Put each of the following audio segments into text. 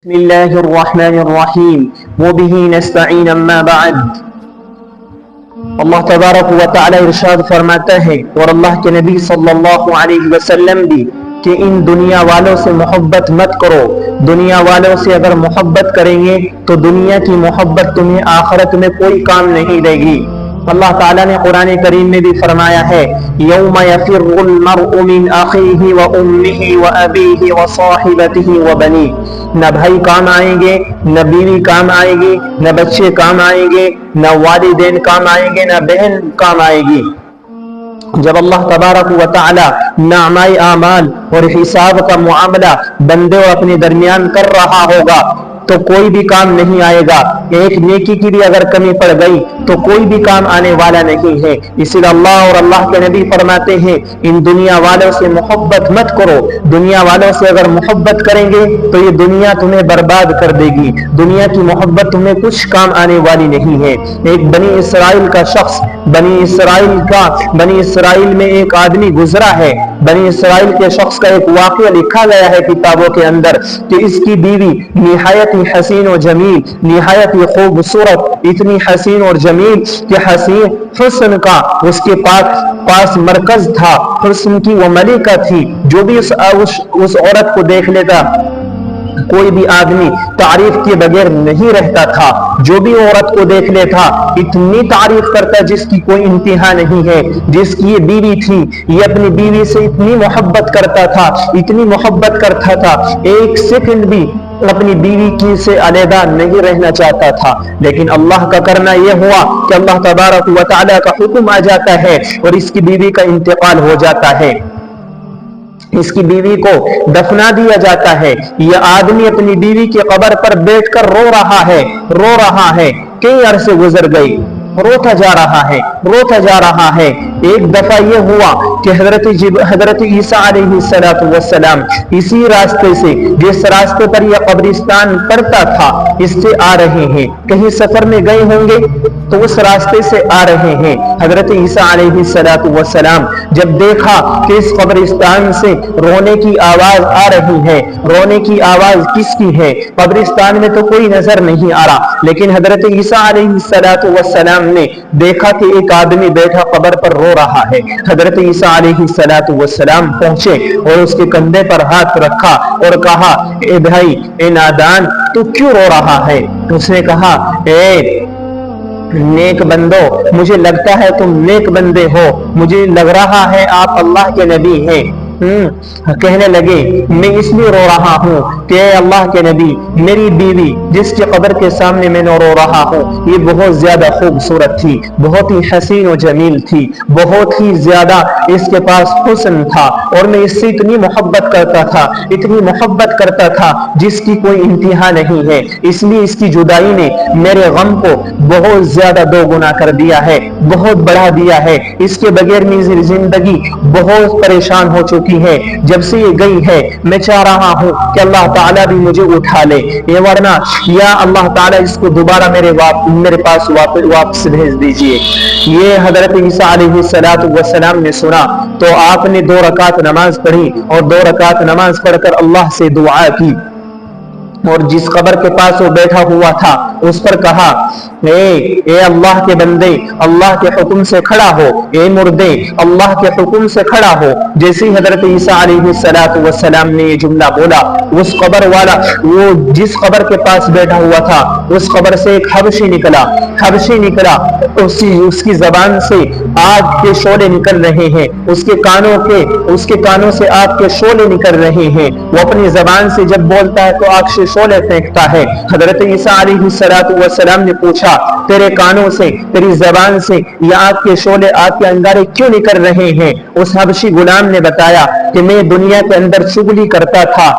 بسم اللہ الرحمن الرحیم وبہ نستعین اما بعد۔ اللہ تبارک و تعالی ارشاد فرماتا ہے اور اللہ کے نبی صلی اللہ علیہ وسلم بھی کہ ان دنیا والوں سے محبت مت کرو۔ دنیا والوں سے اگر محبت کریں گے تو دنیا کی محبت تمہیں آخرت میں کوئی کام نہیں دے گی۔ اللہ تعالیٰ نے قرآن کریم میں بھی فرمایا ہے یوم یفر المرء من اخیہ و امہ و ابیہ و صاحبتہ و بنیہ، نہ بھائی کام آئیں گے، نہ بیوی کام آئے گی، نہ بچے کام آئیں گے، نہ والدین کام آئیں گے، نہ بہن کام آئے گی۔ جب اللہ تبارک و تعالی نعمۂ اعمال اور حساب کا معاملہ بندے اور اپنے درمیان کر رہا ہوگا تو کوئی بھی کام نہیں آئے گا۔ ایک نیکی کی بھی اگر کمی پڑ گئی تو کوئی بھی کام آنے والا نہیں ہے۔ اسی لیے اللہ اور اللہ کے نبی فرماتے ہیں ان دنیا والوں سے محبت مت کرو۔ دنیا والوں سے اگر محبت کریں گے تو یہ دنیا تمہیں برباد کر دے گی۔ دنیا کی محبت تمہیں کچھ کام آنے والی نہیں ہے۔ ایک بنی اسرائیل کا شخص بنی اسرائیل میں ایک آدمی گزرا ہے۔ بنی اسرائیل کے شخص کا ایک واقعہ لکھا گیا ہے کتابوں کے اندر کہ اس کی بیوی نہایت حسین و جمیل، نہایت خوبصورت، اتنی حسین اور جمیل کہ حسین حسن کا اس کے پاس مرکز تھا، حسن کی وہ ملکہ تھی۔ جو بھی اس عورت کو دیکھ لیتا کوئی بھی آدمی تعریف کے بغیر نہیں رہتا تھا۔ جو بھی عورت کو دیکھ لیتا اتنی تعریف کرتا جس کی کوئی انتہا نہیں ہے۔ جس کی یہ بیوی تھی یہ اپنی بیوی سے اتنی محبت کرتا تھا، اتنی محبت کرتا تھا، ایک سیکنڈ بھی اپنی بیوی کی سے علیحدہ نہیں رہنا چاہتا تھا۔ لیکن اللہ کا کرنا یہ ہوا کہ اللہ تبارک و تعالی کا حکم آ جاتا ہے اور اس کی بیوی کا انتقال ہو جاتا ہے، اس کی بیوی کو دفنا دیا جاتا ہے۔ یہ آدمی اپنی بیوی کی قبر پر بیٹھ کر رو رہا ہے۔ کئی عرصے گزر گئی، روتا جا رہا ہے۔ ایک دفعہ یہ ہوا کہ حضرت عیسیٰ علیہ السلام اسی راستے سے جس راستے پر یہ قبرستان پڑتا تھا اس سے آ رہے ہیں، کہیں سفر میں گئے ہوں گے تو اس راستے سے آ رہے ہیں۔ حضرت عیسیٰ علیہ السلام جب دیکھا کہ اس قبرستان سے رونے کی آواز آ رہی ہے، رونے کی آواز کس کی ہے؟ قبرستان میں تو کوئی نظر نہیں آ رہا، لیکن حضرت عیسیٰ علیہ السلام نے دیکھا کہ ایک آدمی بیٹھا قبر پر رو رہا ہے۔ حضرت عیسیٰ علیہ السلام پہنچے اور اس کے کندھے پر ہاتھ رکھا اور کہا اے بھائی، اے نادان، تو کیوں رو رہا ہے؟ اس نے کہا اے نیک بندو، مجھے لگتا ہے تم نیک بندے ہو، مجھے لگ رہا ہے آپ اللہ کے نبی ہیں۔ کہنے لگے میں اس لیے رو رہا ہوں کہ اے اللہ کے نبی، میری بیوی جس کی قبر کے سامنے میں رو رہا ہوں یہ بہت زیادہ خوبصورت تھی، بہت ہی حسین و جمیل تھی، بہت ہی زیادہ اس کے پاس حسن تھا اور میں اس سے اتنی محبت کرتا تھا جس کی کوئی انتہا نہیں ہے۔ اس لیے اس کی جدائی نے میرے غم کو بہت زیادہ دو گنا کر دیا ہے، بہت بڑھا دیا ہے۔ اس کے بغیر میری زندگی بہت پریشان ہو چکی ہے۔ جب سے یہ گئی ہے میں چاہ رہا ہوں کہ اللہ تعالیٰ بھی مجھے اٹھا لے، ورنہ یا اللہ تعالیٰ اس کو دوبارہ میرے پاس واپس بھیج دیجئے۔ یہ حضرت عیسیٰ علیہ السلام نے سنا تو آپ نے 2 رکعت نماز پڑھی اور 2 رکعت نماز پڑھ کر اللہ سے دعا کی اور جس قبر کے پاس وہ بیٹھا ہوا تھا اس پر کہا اے اللہ کے بندے، اللہ کے حکم سے کھڑا ہو، اے مردے اللہ کے حکم سے کھڑا ہو۔ جیسے حضرت عیسیٰ علیہ السلام نے یہ جملہ بولا، اس قبر والا وہ جس قبر کے پاس بیٹھا ہوا تھا اس قبر سے ایک حبشی نکلا، اس کی زبان سے آگ کے شعلے نکل رہے ہیں، اس کے کانوں سے آگ کے شعلے نکل رہے ہیں۔ وہ اپنی زبان سے جب بولتا ہے تو آگ سے شعلے پھینکتا ہے۔ حضرت عیسیٰ علیہ السلام نے پوچھا تیرے کانوں سے، تیری زبان سے یہ آگ کے شعلے، آگ کے انگارے کیوں نکل رہے ہیں؟ اس حبشی غلام نے بتایا کہ میں دنیا کے اندر چغلی کرتا تھا،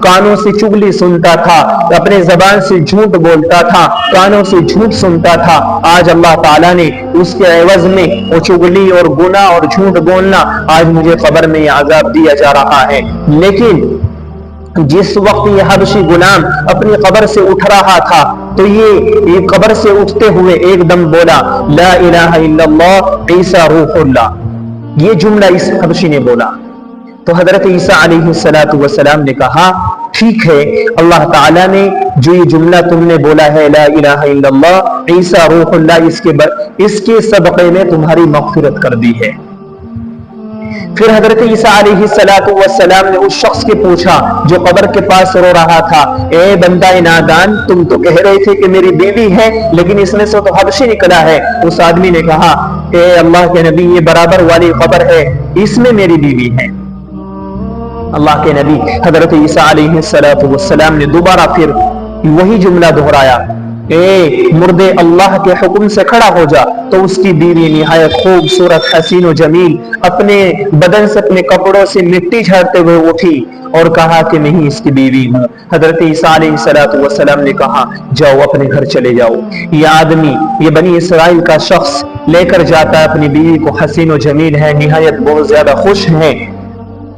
کانوں سے چغلی سنتا تھا، اپنے زبان سے جھوٹ بولتا تھا، کانوں سے جھوٹ سنتا تھا۔ آج اللہ تعالیٰ نے اس کے عوض میں وہ چغلی اور گناہ اور جھوٹ بولنا آج مجھے قبر میں عذاب دیا جا رہا ہے۔ لیکن جس وقت یہ حبشی غلام اپنی قبر سے اٹھ رہا تھا تو یہ قبر سے اٹھتے ہوئے ایک دم بولا لا الہ الا اللہ عیسیٰ روح اللہ، یہ جملہ اس حبشی نے بولا۔ تو حضرت عیسیٰ علیہ السلام نے کہا ٹھیک ہے اللہ تعالیٰ نے جو یہ جملہ تم نے بولا ہے لا الہ الا اللہ عیسیٰ روح اللہ، اس کے صدقے میں تمہاری مغفرت کر دی ہے۔ پھر حضرت عیسیٰ علیہ السلام نے اس شخص کے پوچھا جو قبر کے پاس رو رہا تھا، اے بندہ نادان، تم تو کہہ رہے تھے کہ میری بیوی ہے لیکن اس میں سے تو حبشی نکلا ہے۔ اس آدمی نے کہا، اے اللہ کے نبی، یہ برابر والی قبر ہے، اس میں میری بیوی ہے۔ اللہ کے نبی حضرت عیسیٰ علیہ السلام نے دوبارہ پھر وہی جملہ دہرایا، اے مردے اللہ کے حکم سے کھڑا ہو جا۔ تو اس کی بیوی نہایت خوبصورت حسین و جمیل اپنے بدن سے اپنے کپڑوں سے مٹی جھاڑتے ہوئے اٹھی اور کہا کہ میں ہی اس کی بیوی ہوں۔ حضرت عیسیٰ علیہ السلام نے کہا، جاؤ اپنے گھر چلے جاؤ۔ یہ آدمی، یہ بنی اسرائیل کا شخص لے کر جاتا ہے اپنی بیوی کو، حسین و جمیل ہے، نہایت بہت زیادہ خوش ہیں۔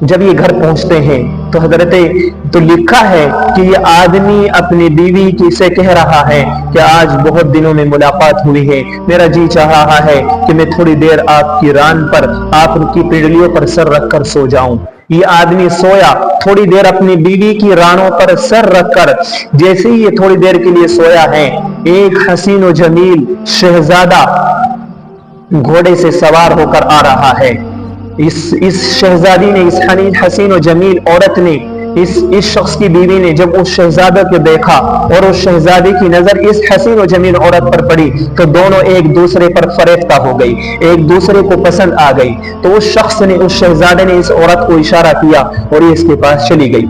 جب یہ گھر پہنچتے ہیں تو لکھا ہے کہ یہ آدمی اپنی بیوی کی سے کہہ رہا ہے کہ آج بہت دنوں میں ملاقات ہوئی ہے، میرا جی چاہ رہا ہے کہ میں تھوڑی دیر آپ کی ران پر، آپ کی پنڈلیوں پر سر رکھ کر سو جاؤں۔ یہ آدمی سویا، تھوڑی دیر اپنی بیوی کی رانوں پر سر رکھ کر جیسے ہی یہ تھوڑی دیر کے لیے سویا ہے، ایک حسین و جمیل شہزادہ گھوڑے سے سوار ہو کر آ رہا ہے۔ اس شہزادی نے، اس حسین و جمیل عورت نے، اس شخص کی بیوی نے جب اس شہزادہ کو دیکھا اور اس شہزادی کی نظر اس حسین و جمیل عورت پر پڑی تو دونوں ایک دوسرے پر فریفتہ ہو گئی، ایک دوسرے کو پسند آ گئی۔ تو اس شخص نے، اس شہزادے نے اس عورت کو اشارہ کیا اور یہ اس کے پاس چلی گئی۔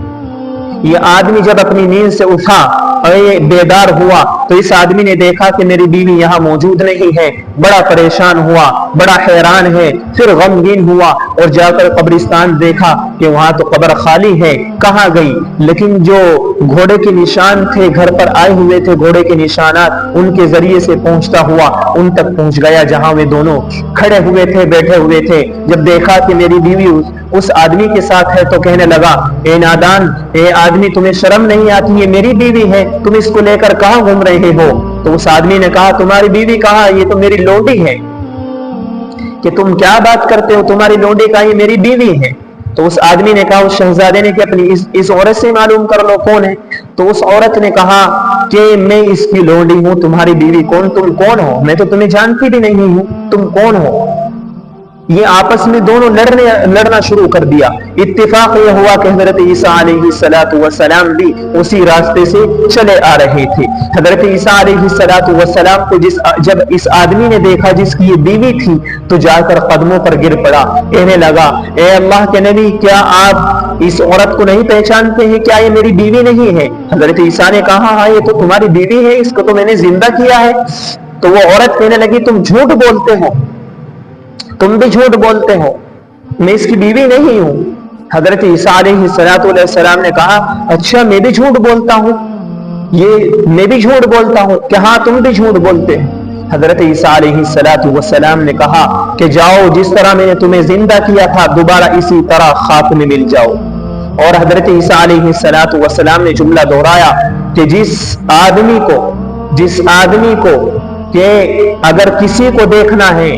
یہ آدمی جب اپنی نیند سے اٹھا اور یہ بیدار ہوا تو اس آدمی نے دیکھا کہ میری بیوی یہاں موجود نہیں ہے، بڑا پریشان ہوا، بڑا حیران ہے، پھر غمگین ہوا اور جا کر قبرستان دیکھا کہ وہاں تو قبر خالی ہے، کہاں گئی؟ لیکن جو گھوڑے کے نشان تھے، گھر پر آئے ہوئے تھے گھوڑے کے نشانات، ان کے ذریعے سے پہنچتا ہوا ان تک پہنچ گیا جہاں وہ دونوں کھڑے ہوئے تھے، بیٹھے ہوئے تھے۔ جب دیکھا کہ میری بیوی اس آدمی کے ساتھ ہے تو کہنے لگا، اے نادان، اے آدمی، تمہیں شرم نہیں آتی؟ یہ میری بیوی ہے، تم اس کو لے کر کہاں گھوم رہے ہو؟ تو اس آدمی نے کہا، تمہاری بیوی کہاں؟ یہ تو میری لونڈی ہے۔ کہ تم کیا بات کرتے ہو؟ تمہاری لونڈی کہاں؟ یہ میری بیوی ہے۔ تو اس آدمی نے کہا، اس شہزادے نے کہ اپنی اس عورت سے معلوم کر لو کون ہے۔ تو اس عورت نے کہا کہ میں اس کی لونڈی ہوں، تمہاری بیوی کون؟ تم کون ہو؟ میں تو تمہیں جانتی بھی نہیں ہوں، تم کون ہو؟ یہ آپس میں دونوں لڑنا شروع کر دیا۔ اتفاق یہ ہوا کہ حضرت عیسیٰ علیہ السلام بھی اسی راستے سے چلے آ رہے تھے۔ حضرت عیسیٰ علیہ السلام کو جب اس آدمی نے دیکھا جس کی یہ بیوی تھی تو جا کر قدموں پر گر پڑا، کہنے لگا، اے اللہ کے نبی، کیا آپ اس عورت کو نہیں پہچانتے ہیں؟ کیا یہ میری بیوی نہیں ہے؟ حضرت عیسیٰ نے کہا، ہاں یہ تو تمہاری بیوی ہے، اس کو تو میں نے زندہ کیا ہے۔ تو وہ عورت کہنے لگی، تم جھوٹ بولتے ہو، تم بھی جھوٹ بولتے ہو، میں اس کی بیوی نہیں ہوں۔ حضرت عیسیٰ علیہ السلام نے کہا، اچھا میں بھی جھوٹ بولتا ہوں، میں بھی جھوٹ بولتا ہوں کہ ہاں تم بھی جھوٹ بولتے ہیں۔ حضرت عیسیٰ علیہ السلام نے کہا کہ جاؤ، جس طرح میں نے تمہیں زندہ کیا تھا دوبارہ اسی طرح خاک میں مل جاؤ۔ اور حضرت عیسیٰ علیہ السلام نے جملہ دہرایا کہ جس آدمی کو کہ اگر کسی کو دیکھنا ہے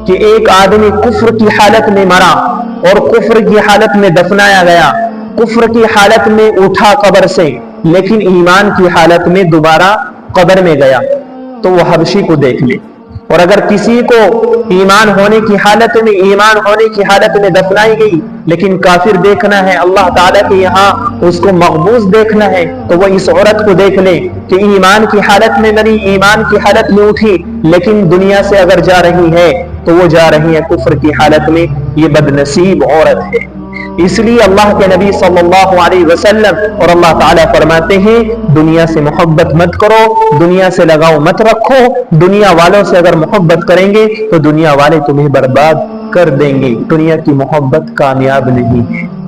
کہ ایک آدمی کفر کی حالت میں مرا اور کفر کی حالت میں دفنایا گیا، کفر کی حالت میں اٹھا قبر سے لیکن ایمان کی حالت میں دوبارہ قبر میں گیا، تو وہ حبشی کو دیکھ لے۔ اور اگر کسی کو ایمان ہونے کی حالت میں دفنائی گئی لیکن کافر دیکھنا ہے، اللہ تعالیٰ کے یہاں اس کو مقبوض دیکھنا ہے، تو وہ اس عورت کو دیکھ لے کہ ایمان کی حالت میں مری، ایمان کی حالت میں اٹھی لیکن دنیا سے اگر جا رہی ہے تو وہ جا رہی ہے کفر کی حالت میں۔ یہ بدنصیب عورت ہے۔ اس لیے اللہ کے نبی صلی اللہ علیہ وسلم اور اللہ تعالیٰ فرماتے ہیں، دنیا سے محبت مت کرو، دنیا سے لگاؤ مت رکھو۔ دنیا والوں سے اگر محبت کریں گے تو دنیا والے تمہیں برباد کر دیں گے۔ دنیا کی محبت کامیاب نہیں ہے۔